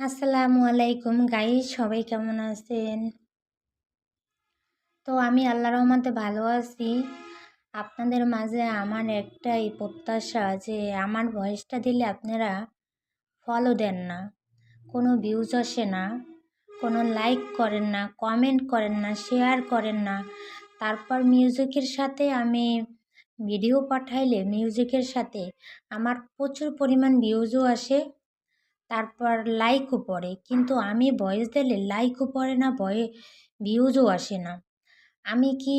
আসসালামু আলাইকুম গাইস, সবাই কেমন আছেন? তো আমি আল্লাহর রহমতে ভালো আছি। আপনাদের মাঝে আমার একটাই প্রত্যাশা যে আমার ভয়েসটা দিলে আপনারা ফলো দেন না, কোনো ভিউজ আসে না, কোনো লাইক করেন না, কমেন্ট করেন না, শেয়ার করেন না। তারপর মিউজিকের সাথে আমি ভিডিও পাঠাইলে মিউজিকের সাথে আমার প্রচুর পরিমাণ ভিউজও আসে, তারপর লাইকও পড়ে। কিন্তু আমি ভয়েস দিলে লাইকও পড়ে না, ভিউজও আসে না। আমি কি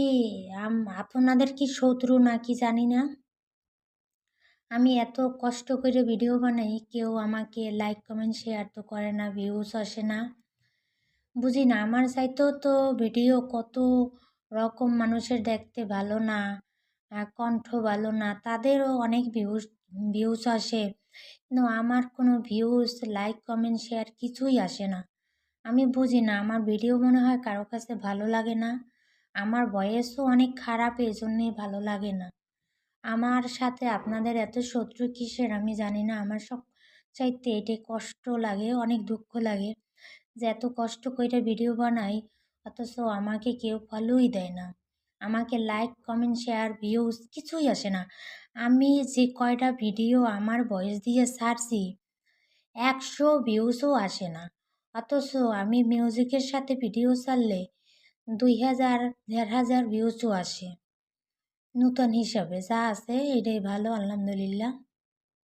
আপনাদের কি শত্রু নাকি জানি না। আমি এত কষ্ট করে ভিডিও বানাই, কেউ আমাকে লাইক কমেন্ট শেয়ার তো করে না, ভিউজ আসে না। বুঝি না, আমার চাইতেও তো ভিডিও কত রকম মানুষের দেখতে ভালো না, কণ্ঠ ভালো না, তাদেরও অনেক ভিউজ আসে। কিন্তু আমার কোনো ভিউজ, লাইক কমেন্ট শেয়ার কিছুই আসে না। আমি বুঝি না, আমার ভিডিও মনে হয় কারো কাছে ভালো লাগে না, আমার ভয়েসও অনেক খারাপ, এই জন্যেই ভালো লাগে না। আমার সাথে আপনাদের এত শত্রু কিসের আমি জানি না। আমার সব চাইতে এটাই কষ্ট লাগে, অনেক দুঃখ লাগে যে এত কষ্ট করে ভিডিও বানাই, অথচ আমাকে কেউ ফলোই দেয় না, আমাকে লাইক কমেন্ট শেয়ার ভিউজ কিছুই আসে না। আমি যে কয়টা ভিডিও আমার ভয়েস দিয়ে ছাড়ছি 100 ভিউজও আসে না, অথচ আমি মিউজিকের সাথে ভিডিও ছাড়লে 2000 1500 ভিউজও আসে। নূতন হিসাবে যা আছে এটাই ভালো, আলহামদুলিল্লাহ।